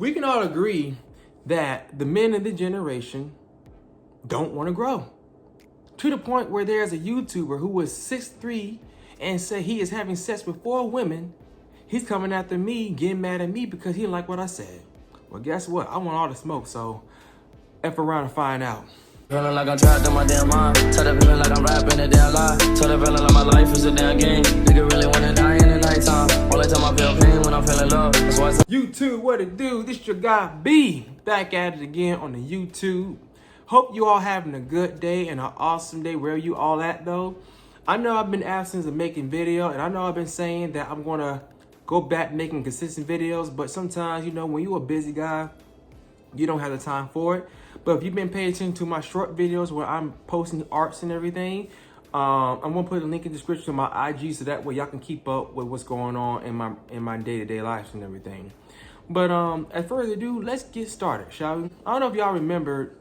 We can all agree that the men of the generation don't want to grow. To the point where there's a YouTuber who was 6'3" and said he is having sex with 4 women. He's coming after me, getting mad at me because he didn't like what I said. Well, guess what? I want all the smoke, so F around and find out. Feeling like I'm trapped in my damn mind. Tell the feeling like I'm rapping a damn lie. Tell the feeling like my life is a damn game. Nigga really wanna die in the nighttime. Only time I feel pain when I'm feeling love. That's why YouTube, what it do? This your guy B, back at it again on the YouTube. Hope you all having a good day and an awesome day wherever you all at though. I know I've been absent of making video, and I know I've been saying that I'm gonna go back making consistent videos, but sometimes, you know, when you're a busy guy, you don't have the time for it. But if you've been paying attention to my short videos where I'm posting arts and everything, I'm gonna put a link in the description to my IG so that way y'all can keep up with what's going on in my day-to-day lives and everything. But as further ado, let's get started, shall we? I don't know if y'all remember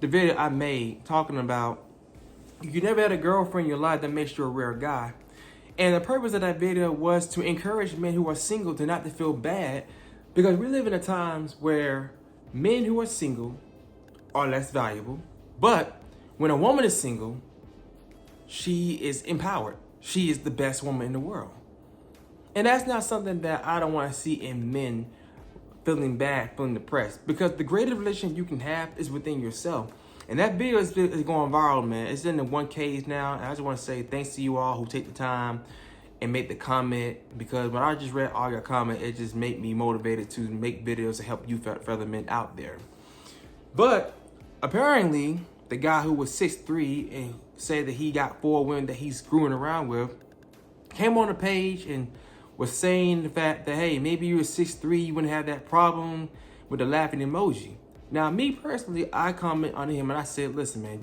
the video I made talking about you never had a girlfriend in your life that makes you a rare guy. And the purpose of that video was to encourage men who are single to not to feel bad, because we live in a times where men who are single are less valuable. But when a woman is single, she is empowered. She is the best woman in the world. And that's not something that I don't want to see in men feeling bad, feeling depressed, because the greatest relationship you can have is within yourself. And that video is going viral, man. It's in the 1Ks now. And I just want to say thanks to you all who take the time and make the comment, because when I just read all your comments, it just made me motivated to make videos to help you fellow men out there. But apparently, the guy who was 6'3" and said that he got 4 women that he's screwing around with came on the page and was saying the fact that, hey, maybe you were 6'3", you wouldn't have that problem with the laughing emoji. Now, me personally, I comment on him and I said, listen, man,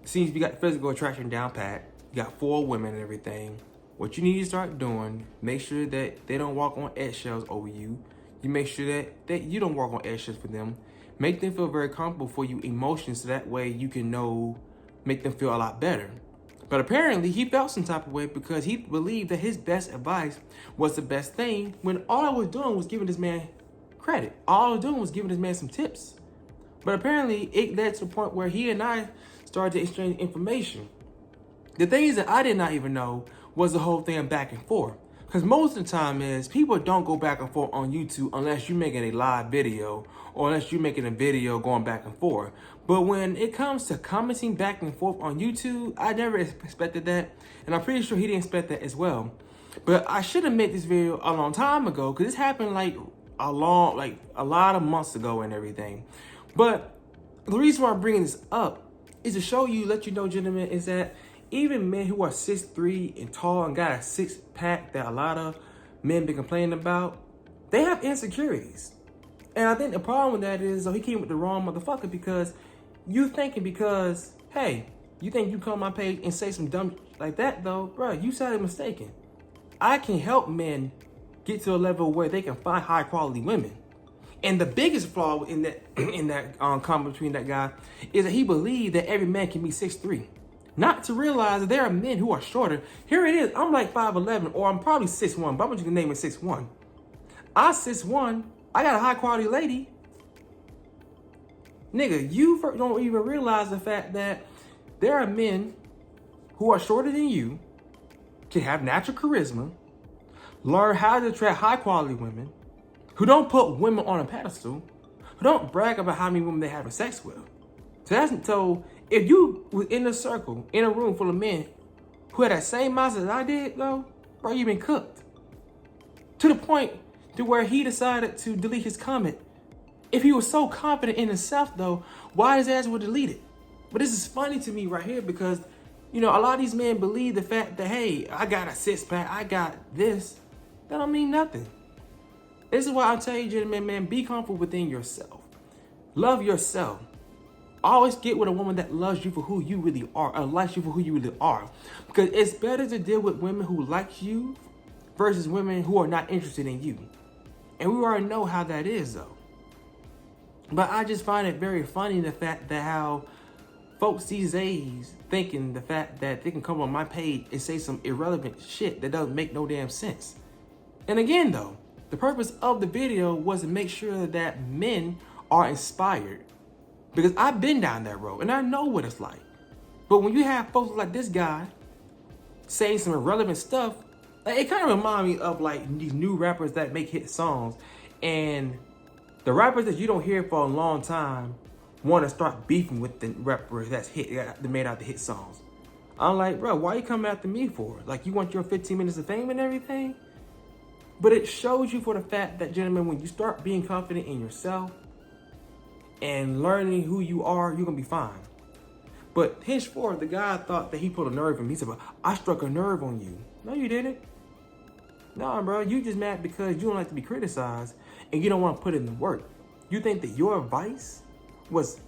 seems you got physical attraction down pat. You got 4 women and everything. What you need to start doing, make sure that they don't walk on eggshells over you. You make sure that you don't walk on eggshells for them. Make them feel very comfortable for you emotionally, so that way you can make them feel a lot better. But apparently he felt some type of way because he believed that his best advice was the best thing, when all I was doing was giving this man credit. All I was doing was giving this man some tips. But apparently it led to the point where he and I started to exchange information. The things that I did not even know was the whole thing back and forth. Because most of the time is people don't go back and forth on YouTube unless you're making a live video or unless you're making a video going back and forth. But when it comes to commenting back and forth on YouTube, I never expected that. And I'm pretty sure he didn't expect that as well. But I should have made this video a long time ago, because this happened like a lot of months ago and everything. But the reason why I'm bringing this up is to show you, let you know, gentlemen, is that even men who are 6'3" and tall and got a 6-pack that a lot of men been complaining about, they have insecurities. And I think the problem with that is, he came with the wrong motherfucker, because you thinking because, hey, you think you come on my page and say some dumb like that though, bro, you sounded mistaken. I can help men get to a level where they can find high quality women. And the biggest flaw in that comment between that guy is that he believed that every man can be 6'3". Not to realize that there are men who are shorter. Here it is, I'm like 5'11", or I'm probably 6'1", but I'm just gonna name it 6'1". I'm 6'1", I got a high quality lady. Nigga, you don't even realize the fact that there are men who are shorter than you, can have natural charisma, learn how to attract high quality women, who don't put women on a pedestal, who don't brag about how many women they having sex with. So if you was in a circle, in a room full of men who had that same mindset that I did, though, bro, you been cooked. To the point to where he decided to delete his comment. If he was so confident in himself, though, why his ass would delete it? But this is funny to me right here, because, you know, a lot of these men believe the fact that, hey, I got a 6-pack, I got this. That don't mean nothing. This is why I'm telling you, gentlemen, man, be comfortable within yourself. Love yourself. Always get with a woman that loves you for who you really are, or likes you for who you really are. Because it's better to deal with women who like you versus women who are not interested in you. And we already know how that is, though. But I just find it very funny, the fact that how folks these days thinking the fact that they can come on my page and say some irrelevant shit that doesn't make no damn sense. And again, though, The purpose of the video was to make sure that men are inspired. Because I've been down that road and I know what it's like. But when you have folks like this guy saying some irrelevant stuff, like, it kind of reminds me of like these new rappers that make hit songs, and the rappers that you don't hear for a long time want to start beefing with the rappers that made out the hit songs. I'm like, bro, why you coming after me for? Like, you want your 15 minutes of fame and everything? But it shows you for the fact that, gentlemen, when you start being confident in yourself and learning who you are, you're gonna be fine. But henceforth, the guy thought that he put a nerve in me. He said, well, I struck a nerve on you. No, you didn't. No, bro, you just mad because you don't like to be criticized and you don't want to put in the work. You think that your advice was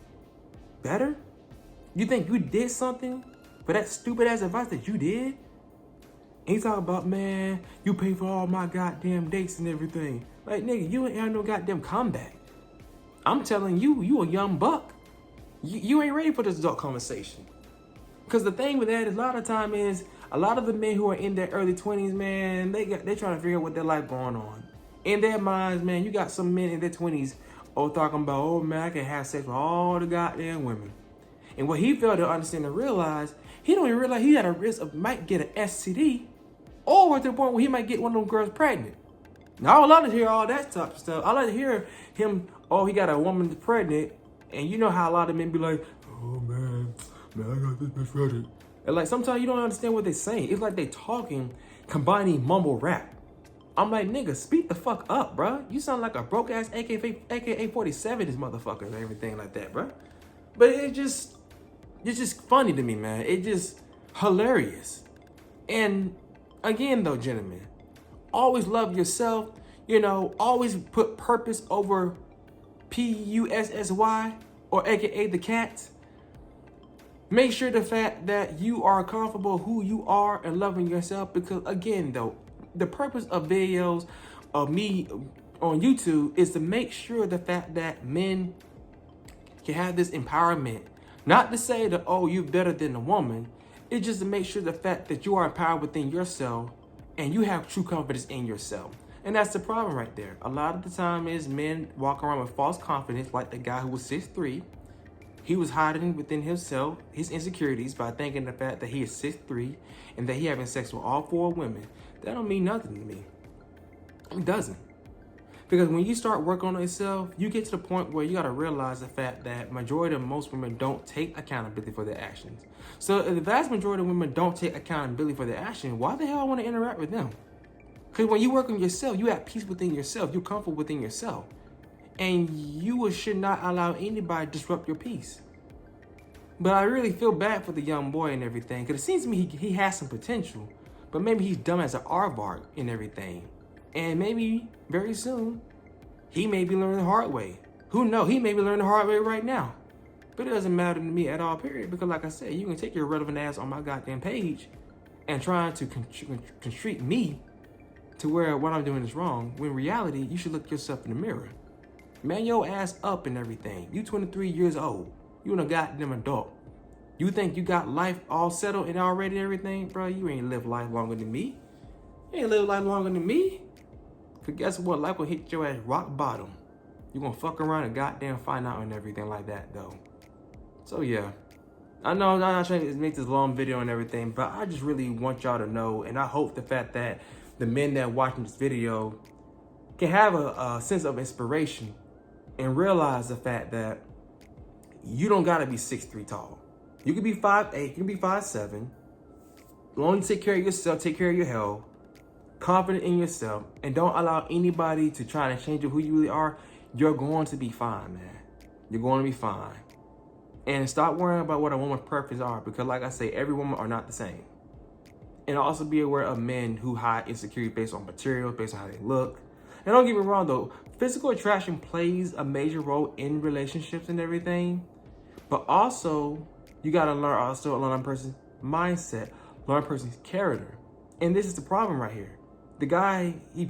better? You think you did something for that stupid ass advice that you did? And he talking about, man, you pay for all my goddamn dates and everything. Like, nigga, you ain't had no goddamn comeback. I'm telling you, you a young buck. You ain't ready for this adult conversation. Because the thing with that, a lot of time is, a lot of the men who are in their early 20s, man, they're trying to figure out what their life going on. In their minds, man, you got some men in their 20s talking about, oh man, I can have sex with all the goddamn women. And what he failed to understand and realize, he don't even realize he had a risk of might get an STD, or to the point where he might get one of them girls pregnant. Now, I would love to hear all that type of stuff. I like to hear him, he got a woman pregnant, and you know how a lot of men be like, oh man, I got this bitch pregnant. And like, sometimes you don't understand what they're saying. It's like they talking, combining mumble rap. I'm like, nigga, speak the fuck up, bro. You sound like a broke ass AK-47, this motherfucker, and everything like that, bro. But it's just funny to me, man. It's just hilarious. And again, though, gentlemen, always love yourself. You know, always put purpose over PUSSY, or AKA the cat. Make sure the fact that you are comfortable who you are and loving yourself, because again, though, the purpose of videos of me on YouTube is to make sure the fact that men can have this empowerment. Not to say that, oh, you're better than a woman. It's just to make sure the fact that you are empowered within yourself and you have true confidence in yourself. And that's the problem right there. A lot of the time is men walk around with false confidence, like the guy who was 6'3". He was hiding within himself his insecurities by thinking the fact that he is 6'3" and that he having sex with all 4 women. That don't mean nothing to me. It doesn't. Because when you start working on yourself, you get to the point where you got to realize the fact that majority of most women don't take accountability for their actions. So if the vast majority of women don't take accountability for their actions, why the hell I want to interact with them? Because when you work on yourself, you have peace within yourself. You're comfortable within yourself. And you should not allow anybody to disrupt your peace. But I really feel bad for the young boy and everything, because it seems to me he has some potential, but maybe he's dumb as an aardvark and everything. And maybe very soon, he may be learning the hard way. Who knows? He may be learning the hard way right now. But it doesn't matter to me at all, period, because like I said, you can take your relevant ass on my goddamn page and trying to constrict me to where what I'm doing is wrong, when in reality, you should look yourself in the mirror. Man your ass up and everything. You 23 years old. You a goddamn adult. You think you got life all settled and already and everything? Bro, you ain't lived life longer than me. You ain't lived life longer than me. Because guess what? Life will hit your ass rock bottom. You gonna fuck around and goddamn find out and everything like that, though. So, yeah. I know I'm not trying to make this long video and everything, but I just really want y'all to know, and I hope the fact that the men that are watching this video can have a sense of inspiration and realize the fact that you don't gotta be 6'3" tall. You can be 5'8", you can be 5'7". As long as you take care of yourself, take care of your health, confident in yourself, and don't allow anybody to try to change you who you really are, you're going to be fine, man. You're going to be fine. And stop worrying about what a woman's preferences are, because like I say, every woman are not the same. And also be aware of men who hide insecurity based on materials, based on how they look. And don't get me wrong though, physical attraction plays a major role in relationships and everything. But also, you gotta learn a person's mindset, learn a person's character. And this is the problem right here. The guy, he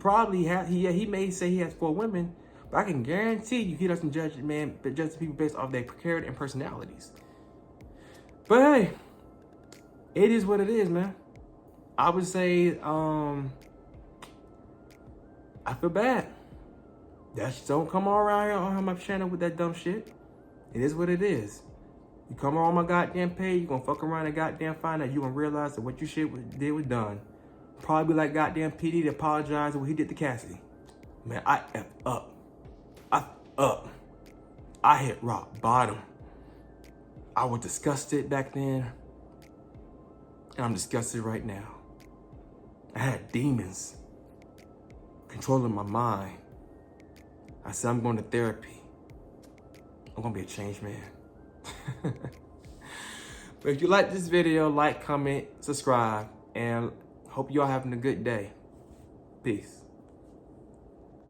may say he has 4 women, but I can guarantee you he doesn't judge people based off their character and personalities. But hey, it is what it is, man. I would say, I feel bad. That shit don't come all around here on my channel with that dumb shit. It is what it is. You come on my goddamn page, you gonna fuck around and goddamn find out you gonna realize that what you did was done. Probably be like goddamn PD to apologize for what he did to Cassidy. Man, I F up. I hit rock bottom. I was disgusted back then, and I'm disgusted right now. I had demons controlling my mind. I said, I'm going to therapy. I'm gonna be a changed man. But if you like this video, like, comment, subscribe, and hope y'all having a good day. Peace.